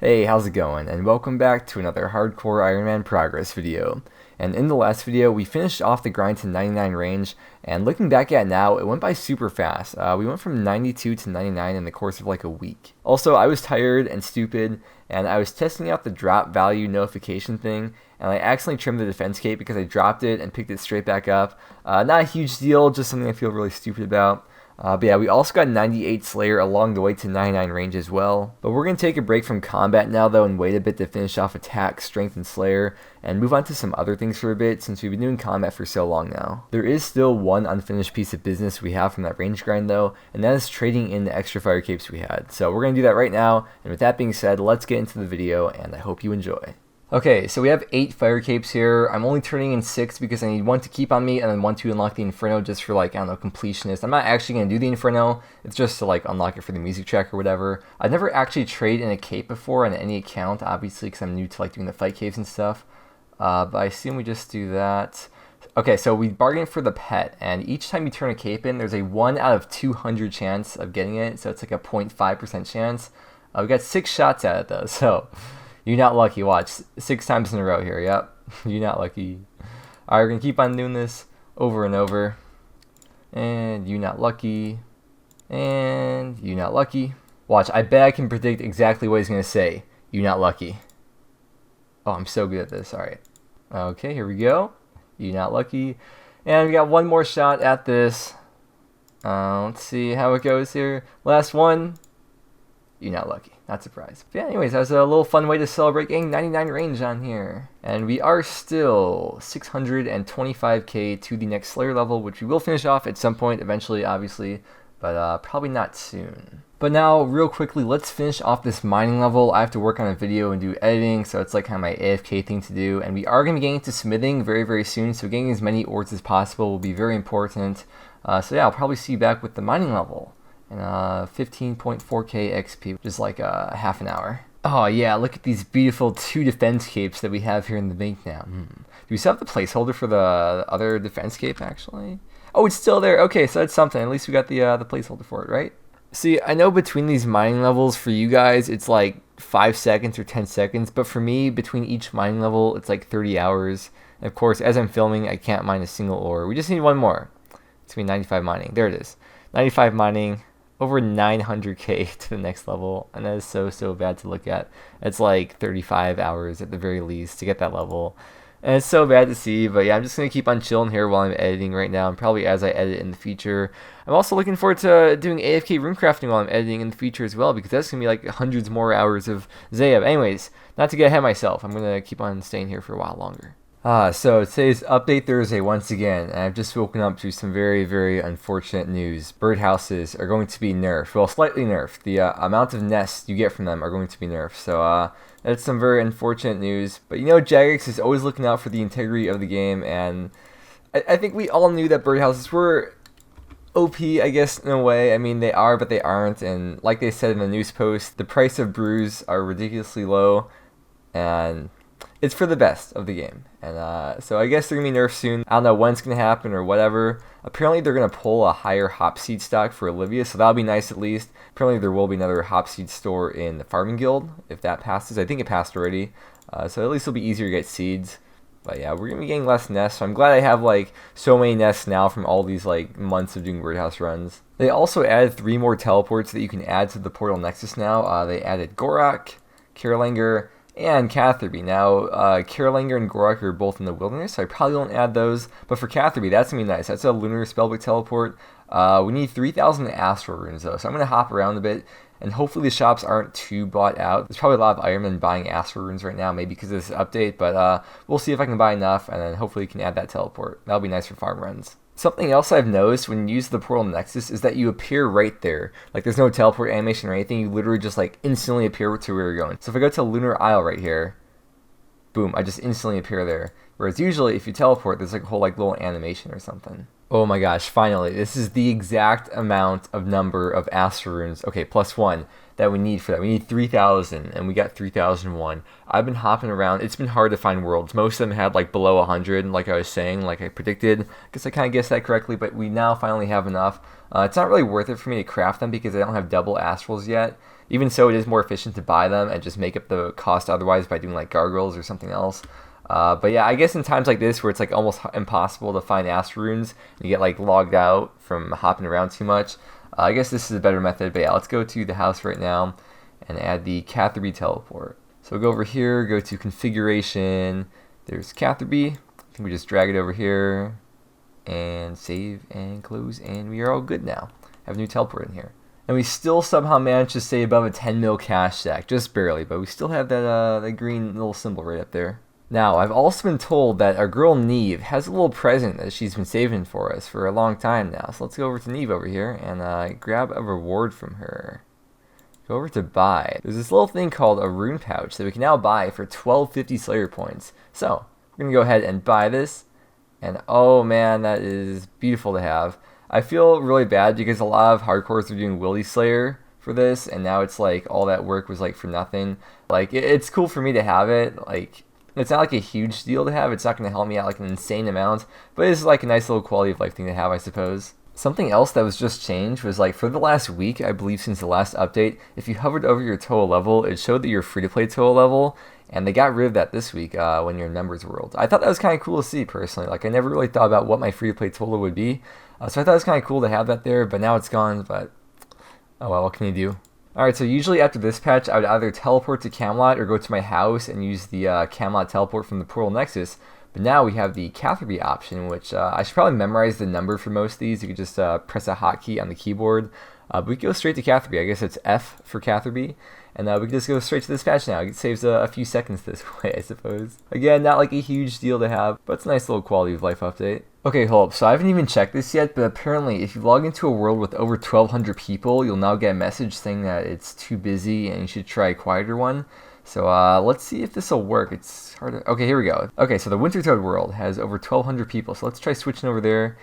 Hey, how's it going? And welcome back to another Hardcore Iron Man progress video. And in the last video, we finished off the grind to 99 range, and looking back at it now, it went by super fast. We went from 92 to 99 in the course of like a week. Also, I was tired and stupid, and I was testing out the drop value notification thing, and I accidentally trimmed the defense cape because I dropped it and picked it straight back up. Not a huge deal, just something I feel really stupid about. But yeah, we also got 98 Slayer along the way to 99 range as well. But we're going to take a break from combat now though and wait a bit to finish off attack, strength, and Slayer, and move on to some other things for a bit since we've been doing combat for so long now. There is still one unfinished piece of business we have from that range grind though, and that is trading in the extra fire capes we had. So we're going to do that right now, and with that being said, let's get into the video, and I hope you enjoy. Okay, so we have 8 fire capes here. I'm only turning in 6 because I need 1 to keep on me and then 1 to unlock the Inferno just for like, I don't know, completionist. I'm not actually going to do the Inferno, it's just to like unlock it for the music track or whatever. I've never actually traded in a cape before on any account, obviously because I'm new to like doing the fight caves and stuff. But I assume we just do that. Okay, so we bargained for the pet, and each time you turn a cape in, there's a 1 out of 200 chance of getting it, so it's like a 0.5% chance. We got 6 shots at it though, so... You're not lucky, watch. 6 times in a row here, yep. You're not lucky. Alright, we're going to keep on doing this over and over. And you're not lucky. And you're not lucky. Watch, I bet I can predict exactly what he's going to say. You're not lucky. Oh, I'm so good at this, alright. Okay, here we go. You're not lucky. And we got 1 more shot at this. Let's see how it goes here. Last one. You're not lucky. Not surprised. But yeah, anyways, that was a little fun way to celebrate getting 99 range on here. And we are still 625k to the next Slayer level, which we will finish off at some point eventually, obviously, but probably not soon. But now, real quickly, let's finish off this mining level. I have to work on a video and do editing, so it's like kind of my AFK thing to do. And we are going to be getting into smithing very, very soon, so getting as many ores as possible will be very important. So yeah, I'll probably see you back with the mining level. And 15.4k XP, which is like half an hour. Oh yeah, look at these beautiful 2 defense capes that we have here in the bank now. Do we still have the placeholder for the other defense cape actually? Oh, it's still there. Okay, so that's something. At least we got the placeholder for it, right? See, I know between these mining levels for you guys, it's like 5 seconds or 10 seconds, but for me, between each mining level, it's like 30 hours. And of course, as I'm filming, I can't mine a single ore. We just need 1 more. It's gonna be 95 mining. There it is. 95 mining. Over 900k to the next level, and that is so bad to look at. It's like 35 hours at the very least to get that level, and it's so bad to see. But yeah, I'm just gonna keep on chilling here while I'm editing right now, and probably as I edit in the future. I'm also looking forward to doing AFK runecrafting while I'm editing in the future as well, because that's gonna be like hundreds more hours of Zayab. Anyways, not to get ahead of myself, I'm gonna keep on staying here for a while longer. So today's Update Thursday once again, and I've just woken up to some very, very unfortunate news. Birdhouses are going to be nerfed. Well, slightly nerfed. The amount of nests you get from them are going to be nerfed. So that's some very unfortunate news. But you know, Jagex is always looking out for the integrity of the game, and I think we all knew that birdhouses were OP, I guess, in a way. I mean, they are, but they aren't. And like they said in the news post, the price of brews are ridiculously low, and it's for the best of the game. And so I guess they're going to be nerfed soon. I don't know when it's going to happen or whatever. Apparently they're going to pull a higher hop seed stock for Olivia, so that'll be nice at least. Apparently there will be another hop seed store in the farming guild if that passes. I think it passed already. So at least it'll be easier to get seeds. But yeah, we're going to be getting less nests, so I'm glad I have like so many nests now from all these like months of doing birdhouse runs. They also added 3 more teleports that you can add to the portal nexus now. They added Gorak, Karolanger, and Catherby. Now, Karolanger and Gorak are both in the wilderness, so I probably won't add those. But for Catherby, that's going to be nice. That's a lunar spellbook teleport. We need 3,000 astral runes, though, so I'm going to hop around a bit. And hopefully the shops aren't too bought out. There's probably a lot of Ironmen buying astral runes right now, maybe because of this update. But we'll see if I can buy enough, and then hopefully you can add that teleport. That'll be nice for farm runs. Something else I've noticed when you use the portal nexus is that you appear right there. Like there's no teleport animation or anything, you literally just like instantly appear to where you're going. So if I go to Lunar Isle right here, boom, I just instantly appear there. Whereas usually if you teleport, there's like a whole like little animation or something. Oh my gosh, finally, this is the exact amount of number of astral runes, okay, +1, that we need for that. We need 3,000, and we got 3,001. I've been hopping around. It's been hard to find worlds. Most of them had like below 100, like I was saying, like I predicted. I guess I kind of guessed that correctly, but we now finally have enough. It's not really worth it for me to craft them because I don't have double astrals yet. Even so, it is more efficient to buy them and just make up the cost otherwise by doing like gargoyles or something else. But yeah, I guess in times like this where it's like almost impossible to find astral runes, you get like logged out from hopping around too much. I guess this is a better method. But yeah, let's go to the house right now and add the Catherby teleport. So we'll go over here, go to configuration. There's Catherby. I think we just drag it over here and save and close, and we are all good now. Have a new teleport in here. And we still somehow managed to stay above a 10 mil cash stack, just barely, but we still have that green little symbol right up there. Now, I've also been told that our girl Neve has a little present that she's been saving for us for a long time now. So let's go over to Neve over here and grab a reward from her. Go over to buy. There's this little thing called a rune pouch that we can now buy for 1250 Slayer points. So, we're going to go ahead and buy this. And oh man, that is beautiful to have. I feel really bad because a lot of hardcores are doing Willy Slayer for this, and now it's like all that work was like for nothing. Like, it's cool for me to have it. Like, it's not like a huge deal to have. It's not going to help me out like an insane amount, but it's like a nice little quality of life thing to have, I suppose. Something else that was just changed was like for the last week, I believe since the last update, if you hovered over your total level, it showed that you're free to play total level, and they got rid of that this week when you're in Members World. I thought that was kind of cool to see personally. Like I never really thought about what my free to play total would be, so I thought it was kind of cool to have that there, but now it's gone, but oh well, what can you do? Alright, so usually after this patch, I would either teleport to Camelot or go to my house and use the Camelot teleport from the Portal Nexus. But now we have the Catherby option, which I should probably memorize the number for most of these. You could just press a hotkey on the keyboard. But we can go straight to Catherby. I guess it's F for Catherby. And we can just go straight to this patch now. It saves a few seconds this way, I suppose. Again, not like a huge deal to have, but it's a nice little quality of life update. Okay, hold up. So I haven't even checked this yet, but apparently if you log into a world with over 1,200 people, you'll now get a message saying that it's too busy and you should try a quieter one. So let's see if this will work. It's hard to... Okay, here we go. Okay, so the Winter Toad world has over 1,200 people. So let's try switching over there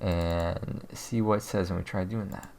and see what it says when we try doing that.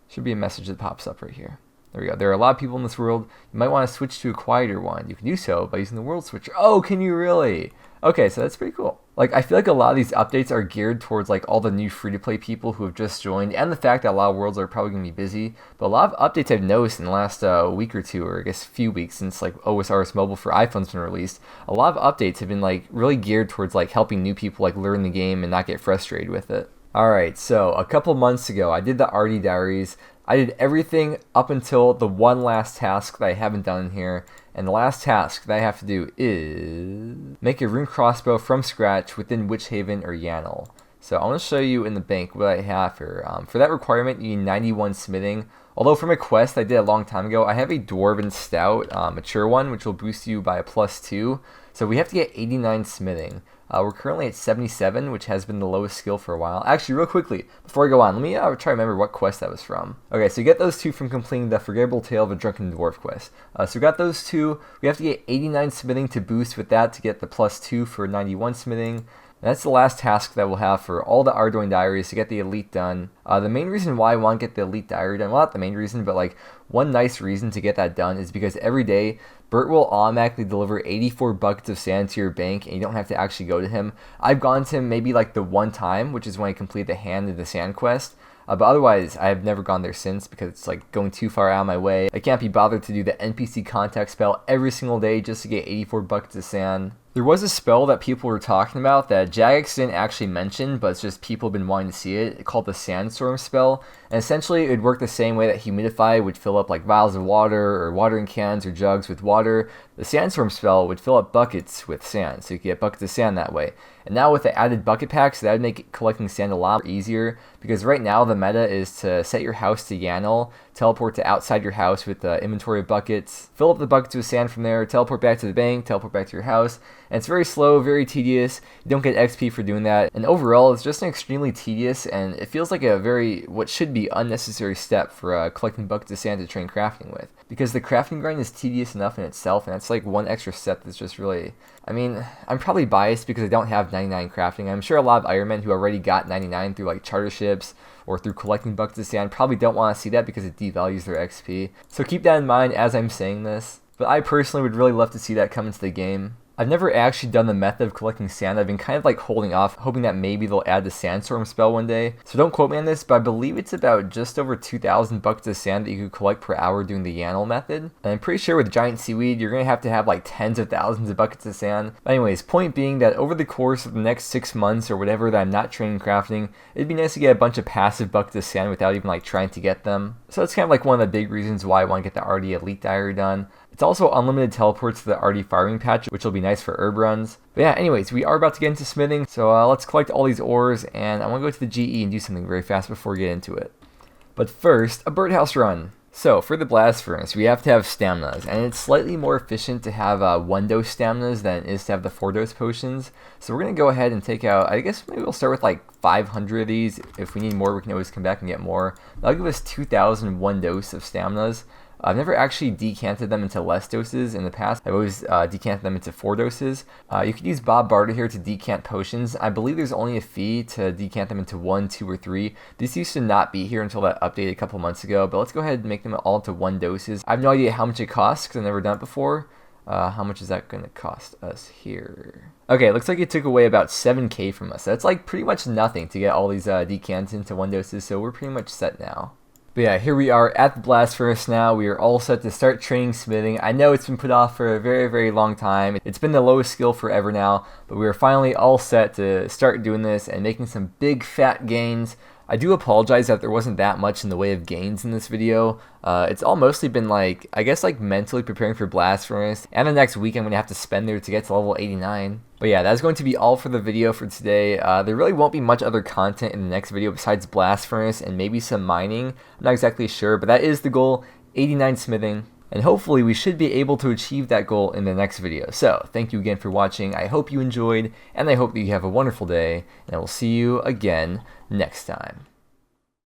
Should be a message that pops up right here. There we go. There are a lot of people in this world. You might want to switch to a quieter one. You can do so by using the world switcher. Oh, can you really? Okay, so that's pretty cool. Like, I feel like a lot of these updates are geared towards like all the new free-to-play people who have just joined, and the fact that a lot of worlds are probably going to be busy. But a lot of updates I've noticed in the last week or two, or I guess few weeks since like OSRS mobile for iPhone's been released, a lot of updates have been like really geared towards like helping new people like learn the game and not get frustrated with it. Alright, so a couple months ago, I did the Ardougne diaries. I did everything up until the one last task that I haven't done in here. And the last task that I have to do is make a rune crossbow from scratch within Witch Haven or Yanel. So I want to show you in the bank what I have here. For that requirement, you need 91 smithing. Although from a quest I did a long time ago, I have a Dwarven Stout, mature one, which will boost you by a +2. So we have to get 89 smithing. We're currently at 77, which has been the lowest skill for a while. Actually, real quickly, before I go on, let me try to remember what quest that was from. Okay, so you get those two from completing the Forgettable Tale of a Drunken Dwarf quest. So we got those two. We have to get 89 smithing to boost with that to get the +2 for 91 smithing. And that's the last task that we'll have for all the Ardougne diaries to get the elite done. The main reason why I want to get the elite diary done, well, not the main reason, but like one nice reason to get that done is because every day Bert will automatically deliver 84 buckets of sand to your bank and you don't have to actually go to him. I've gone to him maybe like the one time, which is when I completed the Hand of the Sand quest. But otherwise, I have never gone there since because it's like going too far out of my way. I can't be bothered to do the NPC contact spell every single day just to get 84 buckets of sand. There was a spell that people were talking about that Jagex didn't actually mention, but it's just people have been wanting to see it, called the Sandstorm spell. And essentially, it would work the same way that Humidify would fill up like vials of water or watering cans or jugs with water. The Sandstorm spell would fill up buckets with sand, so you could get buckets of sand that way. And now with the added bucket packs, that would make collecting sand a lot easier, because right now the meta is to set your house to Yanel, teleport to outside your house with the inventory of buckets, fill up the buckets with sand from there, teleport back to the bank, teleport back to your house, and it's very slow, very tedious. You don't get XP for doing that, and overall it's just an extremely tedious, and it feels like a very, what should be unnecessary step for collecting buckets of sand to train crafting with. Because the crafting grind is tedious enough in itself, and it's like one extra step that's just really... I mean, I'm probably biased because I don't have 99 crafting. I'm sure a lot of Ironmen who already got 99 through like charter ships or through collecting buckets of sand probably don't want to see that because it devalues their XP. So keep that in mind as I'm saying this. But I personally would really love to see that come into the game. I've never actually done the method of collecting sand. I've been kind of like holding off, hoping that maybe they'll add the sandstorm spell one day. So don't quote me on this, but I believe it's about just over 2,000 buckets of sand that you could collect per hour doing the YANL method. And I'm pretty sure with giant seaweed, you're going to have like tens of thousands of buckets of sand. But anyways, point being that over the course of the next 6 months or whatever that I'm not training crafting, it'd be nice to get a bunch of passive buckets of sand without even like trying to get them. So that's kind of like one of the big reasons why I want to get the RD Elite Diary done. It's also unlimited teleports to the RD farming patch, which will be nice for herb runs. But yeah, anyways, we are about to get into smithing, so let's collect all these ores, and I want to go to the GE and do something very fast before we get into it. But first, a birdhouse run. So for the blast furnace, we have to have staminas, and it's slightly more efficient to have 1-dose staminas than it is to have the 4-dose potions. So we're going to go ahead and take out, I guess maybe we'll start with like 500 of these. If we need more, we can always come back and get more. That'll give us 2,000 1-dose of staminas. I've never actually decanted them into less doses in the past. I've always decanted them into 4 doses. You could use Bob Barter here to decant potions. I believe there's only a fee to decant them into 1, 2, or 3. This used to not be here until that update a couple months ago, but let's go ahead and make them all into 1 doses. I have no idea how much it costs because I've never done it before. How much is that going to cost us here? Okay, it looks like it took away about 7k from us. That's like pretty much nothing to get all these decants into 1 doses, so we're pretty much set now. But yeah, here we are at the blast furnace now. We are all set to start training smithing. I know it's been put off for a very, very long time. It's been the lowest skill forever now, but we are finally all set to start doing this and making some big fat gains. I do apologize that there wasn't that much in the way of gains in this video. It's all mostly been like, I guess like mentally preparing for blast furnace, and the next week I'm going to have to spend there to get to level 89. But yeah, that's going to be all for the video for today. There really won't be much other content in the next video besides blast furnace and maybe some mining. I'm not exactly sure, but that is the goal, 89 smithing. And hopefully we should be able to achieve that goal in the next video. So thank you again for watching. I hope you enjoyed, and I hope that you have a wonderful day, and I will see you again next time.